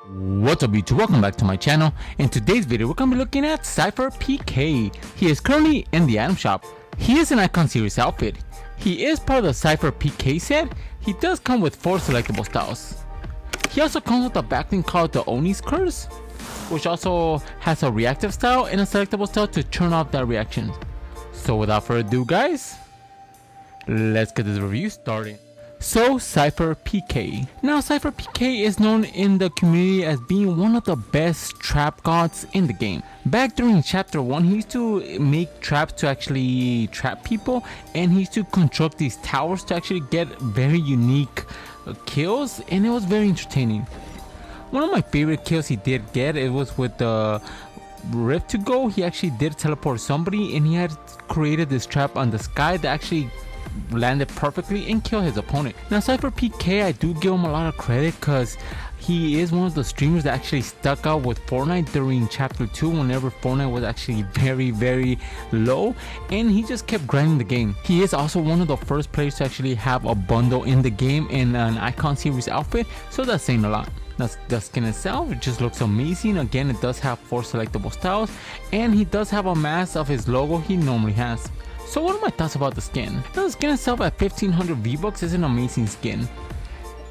What's up YouTube, welcome back to my channel. In today's video we're going to be looking at SYPHERPK. He is currently in the item shop. He is an Icon series outfit. He is part of the SYPHERPK set. He does come with 4 selectable styles. He also comes with a backlink called the Oni's Curse, which also has a reactive style and a selectable style to turn off that reaction. So without further ado guys, let's get this review started. So SYPHERPK. Now SYPHERPK is known in the community as being one of the best trap gods in the game. Back during chapter 1 he used to make traps to actually trap people, and he used to construct these towers to actually get very unique kills, and it was very entertaining. One of my favorite kills he did get, it was with the Rift to go. He actually did teleport somebody and he had created this trap on the sky that actually landed perfectly and killed his opponent. Now SYPHERPK, I do give him a lot of credit because he is one of the streamers that actually stuck out with Fortnite during chapter 2 whenever Fortnite was actually very low, and he just kept grinding the game. He is also one of the first players to actually have a bundle in the game in an Icon series outfit, so that's saying a lot. Now, the skin itself, it just looks amazing. Again, it does have 4 selectable styles, and he does have a mask of his logo he normally has. So what are my thoughts about the skin? Now, the skin itself at 1500 V-Bucks is an amazing skin.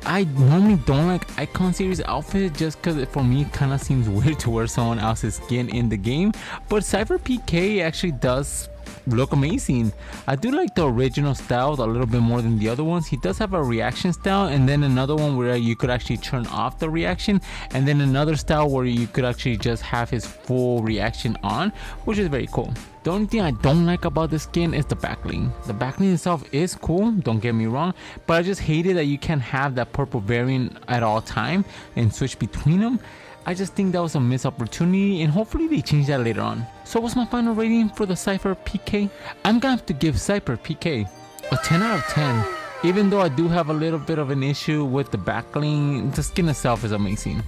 I normally don't like Icon series outfits just because for me it kind of seems weird to wear someone else's skin in the game, but SYPHERPK actually does look amazing. I do like the original style a little bit more than the other ones. He does have a reaction style, and then another one where you could actually turn off the reaction, and then another style where you could actually just have his full reaction on, which is very cool. The only thing I don't like about this skin is the backlink. The backlink itself is cool, don't get me wrong, but I just hated that you can't have that purple variant at all time and switch between them. I just think that was a missed opportunity, and hopefully they change that later on. So what's my final rating for the SYPHERPK? I'm gonna have to give SYPHERPK a 10 out of 10. Even though I do have a little bit of an issue with the backlink, the skin itself is amazing.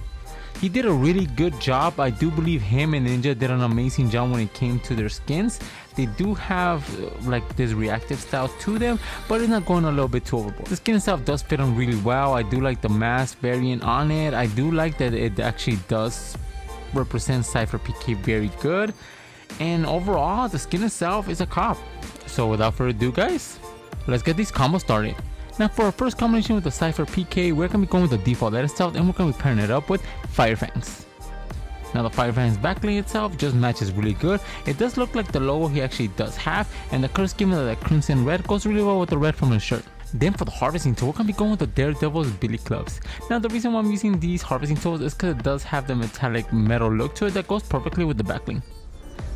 He did a really good job. I do believe him and Ninja did an amazing job when it came to their skins. They do have like this reactive style to them, but it's not going a little bit too overboard. The skin itself does fit on really well. I do like the mask variant on it. I do like that it actually does represent SYPHERPK very good. And overall, the skin itself is a cop. So without further ado guys, let's get these combos started. Now for our first combination with the SYPHERPK, we're going to be going with the default edit style, and we're going to be pairing it up with Fire Fangs. Now the Fire Fangs backlink itself just matches really good. It does look like the logo he actually does have, and the color scheme of that crimson red goes really well with the red from his shirt. Then for the harvesting tool, we're going to be going with the Daredevil's Billy Clubs. Now the reason why I'm using these harvesting tools is because it does have the metallic metal look to it that goes perfectly with the backlink.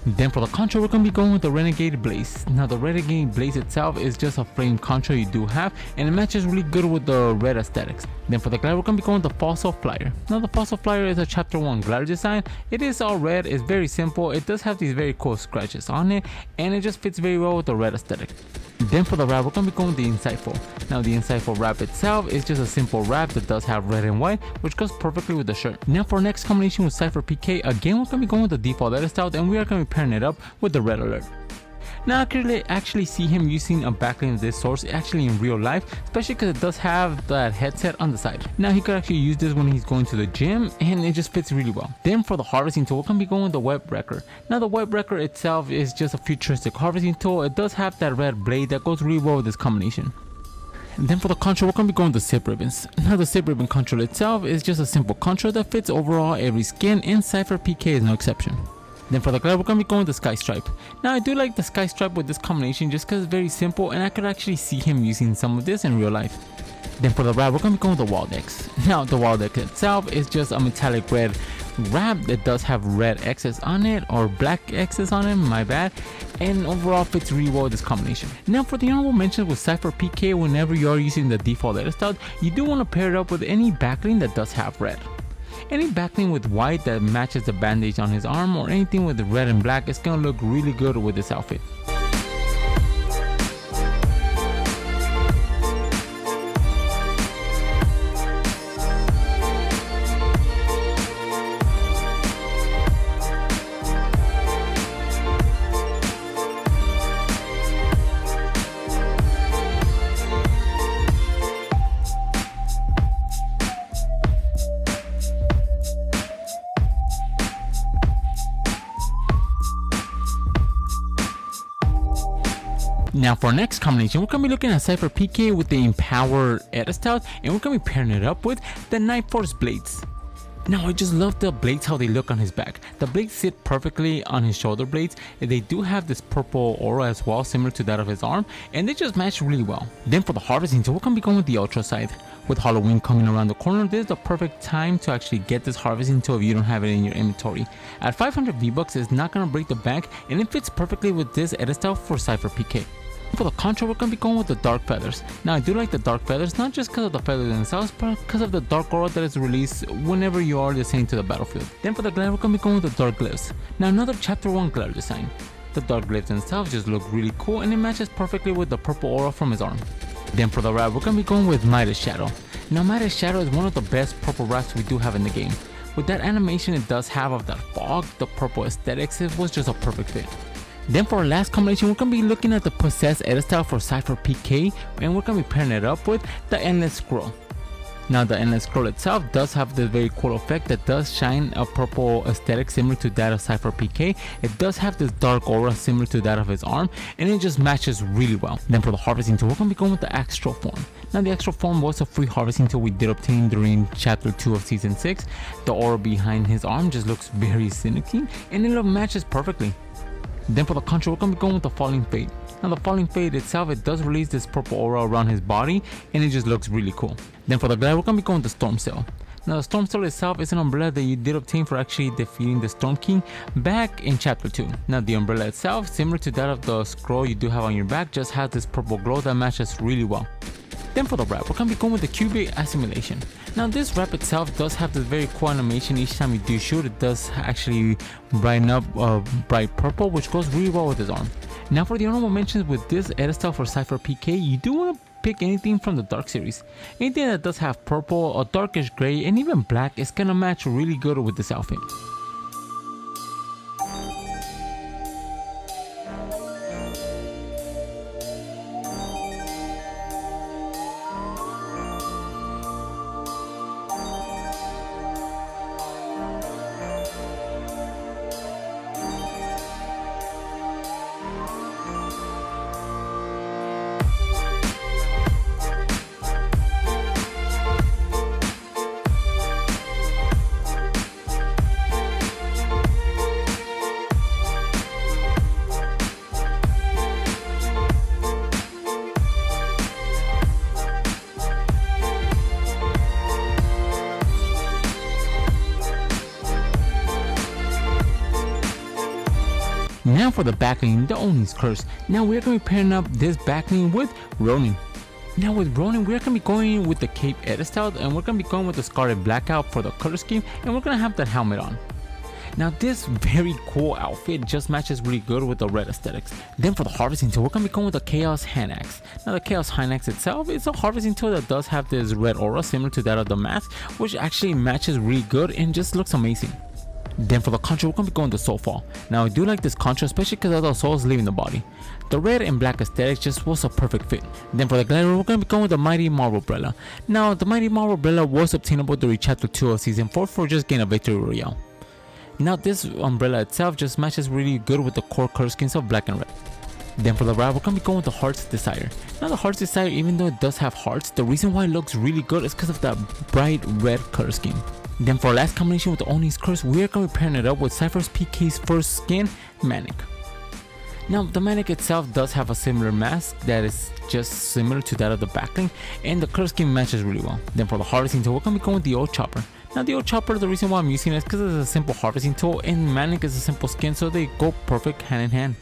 Then for the contra, we're going to be going with the Renegade Blaze. Now the Renegade Blaze itself is just a flame contra you do have, and it matches really good with the red aesthetics. Then for the glider, we're going to be going with the Fossil Flyer. Now the Fossil Flyer is a chapter 1 glider design. It is all red, it's very simple, it does have these very cool scratches on it, and it just fits very well with the red aesthetic. Then for the wrap, we're going to be going with the Insightful. Now the Insightful wrap itself is just a simple wrap that does have red and white, which goes perfectly with the shirt. Now for our next combination with SYPHERPK, again we're going to be going with the default edit style, and we are going to be pairing it up with the red alert. Now I could actually see him using a backlink of this source actually in real life, especially because it does have that headset on the side. Now he could actually use this when he's going to the gym, and it just fits really well. Then for the harvesting tool, we're going to be going with the Web Wrecker. Now the Web Wrecker itself is just a futuristic harvesting tool. It does have that red blade that goes really well with this combination. And then for the control, we're going to be going with the Zip Ribbons. Now the Zip Ribbon control itself is just a simple control that fits overall every skin, and SYPHERPK is no exception. Then for the glider, we're going to be going with the Sky Stripe. Now I do like the Sky Stripe with this combination just because it's very simple, and I could actually see him using some of this in real life. Then for the wrap, we're going to be going with the Waldex. Now the Waldex itself is just a metallic red wrap that does have red X's on it, or black X's on it, my bad, and overall fits really well with this combination. Now for the honorable mentions with SYPHERPK, whenever you are using the default edit style, you do want to pair it up with any backlink that does have red. Any backlink with white that matches the bandage on his arm, or anything with the red and black, is gonna look really good with this outfit. Now for our next combination, we're going to be looking at SYPHERPK with the Empower edit style, and we're going to be pairing it up with the Night Force blades. Now I just love the blades, how they look on his back. The blades sit perfectly on his shoulder blades, and they do have this purple aura as well, similar to that of his arm, and they just match really well. Then for the harvesting tool, we're going to be going with the Ultra Scythe. With Halloween coming around the corner, this is the perfect time to actually get this harvesting tool if you don't have it in your inventory. At 500 V-Bucks, it's not going to break the bank, and it fits perfectly with this edit style for SYPHERPK. For the contra, we're going to be going with the dark feathers. Now I do like the dark feathers, not just because of the feathers themselves, but because of the dark aura that is released whenever you are descending to the battlefield. Then for the glare, we're going to be going with the dark glyphs. Now another chapter 1 glare design. The dark glyphs themselves just look really cool, and it matches perfectly with the purple aura from his arm. Then for the wrap, we're going to be going with Midas Shadow. Now Midas Shadow is one of the best purple wraps we do have in the game. With that animation it does have of that fog, the purple aesthetics, it was just a perfect fit. Then for our last combination, we're going to be looking at the Possess edit style for SYPHERPK, and we're going to be pairing it up with the Endless Scroll. Now the Endless Scroll itself does have this very cool effect that does shine a purple aesthetic similar to that of SYPHERPK. It does have this dark aura similar to that of his arm, and it just matches really well. Then for the harvesting tool, we're going to be going with the Astral Form. Now the Astral Form was a free harvesting tool we did obtain during chapter 2 of season 6. The aura behind his arm just looks very scenic, and it matches perfectly. Then for the contra, we're going to be going with the Falling Fade. Now the Falling Fade itself, it does release this purple aura around his body, and it just looks really cool. Then for the glare, we're going to be going with the Storm Sail. Now the Storm Sail itself is an umbrella that you did obtain for actually defeating the Storm King back in chapter 2. Now the umbrella itself, similar to that of the scroll you do have on your back, just has this purple glow that matches really well. Then for the wrap, we're going to be going with the Cubic Assimilation. Now this wrap itself does have this very cool animation. Each time you do shoot, it does actually brighten up bright purple, which goes really well with his arm. Now for the honorable mentions with this edit style for SYPHERPK, you do want to pick anything from the Dark series. Anything that does have purple, a darkish gray, and even black is going to match really good with this outfit. Now for the backling, the Oni's Curse. Now we're going to be pairing up this backling with Ronin. Now with Ronin, we're going to be going with the Cape edit style, and we're going to be going with the Scarlet Blackout for the color scheme, and we're going to have that helmet on. Now this very cool outfit just matches really good with the red aesthetics. Then for the harvesting tool, we're going to be going with the Chaos Hand Axe. Now the Chaos Hand Axe itself is a harvesting tool that does have this red aura similar to that of the mask, which actually matches really good and just looks amazing. Then for the contra, we're going to be going to Soulfall. Now I do like this contra, especially because of the souls leaving the body. The red and black aesthetic just was a perfect fit. Then for the glider, we're going to be going with the Mighty Marble Umbrella. Now the Mighty Marble Umbrella was obtainable during chapter 2 of season 4 for just getting a victory royale. Now this umbrella itself just matches really good with the core color schemes of black and red. Then for the wrap, we're going to be going with the Heart's Desire. Now the Heart's Desire, even though it does have hearts, the reason why it looks really good is because of that bright red color scheme. Then for our last combination with the Oni's Curse, we are going to be pairing it up with SYPHERPK's first skin, Manic. Now the Manic itself does have a similar mask that is just similar to that of the backling, and the color scheme matches really well. Then for the harvesting tool, we're going to be going with the Old Chopper. Now the Old Chopper, the reason why I'm using it is because it's a simple harvesting tool, and Manic is a simple skin, so they go perfect hand in hand.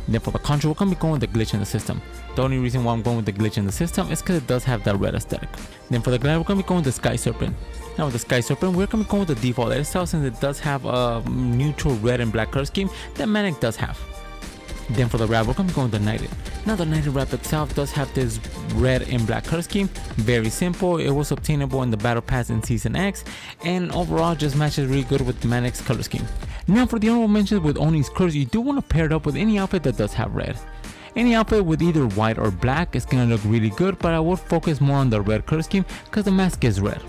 Then for the contra, we're going to be going with the Glitch in the System. The only reason why I'm going with the Glitch in the System is because it does have that red aesthetic. Then for the glide, we're going to be going with the Sky Serpent. Now with the Sky Serpent, we're going to be going with the default edit style since it does have a neutral red and black color scheme that Manic does have. Then for the wrap, we're going to be going with the Knighted. Now the Knighted wrap itself does have this red and black color scheme. Very simple. It was obtainable in the battle pass in season X, and overall just matches really good with Manic's color scheme. Now for the honorable mentions with Oni's Curse, you do want to pair it up with any outfit that does have red. Any outfit with either white or black is going to look really good, but I would focus more on the red color scheme because the mask is red.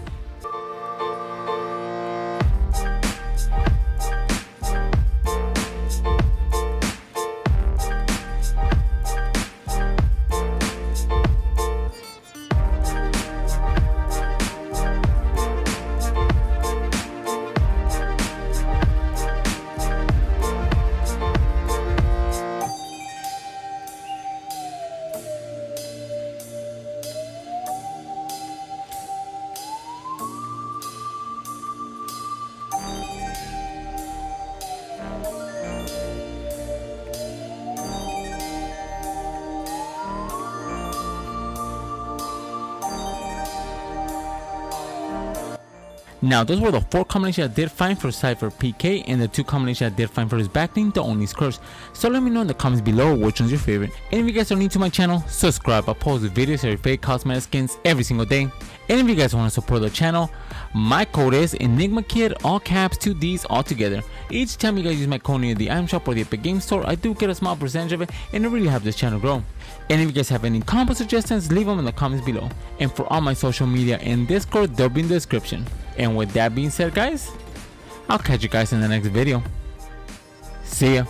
Now those were the 4 combinations I did find for SYPHERPK and the 2 combinations I did find for his backlink, the Oni's Curse. So let me know in the comments below which one's your favorite. And if you guys are new to my channel, subscribe. I post videos of fake cosmetic skins every single day. And if you guys want to support the channel, my code is ENIGMAKIDD, all caps, 2 D's all together. Each time you guys use my code in the item shop or the Epic Game Store, I do get a small percentage of it, and it really helps this channel grow. And if you guys have any combo suggestions, leave them in the comments below. And for all my social media and Discord, they'll be in the description. And with that being said, guys, I'll catch you guys in the next video. See ya.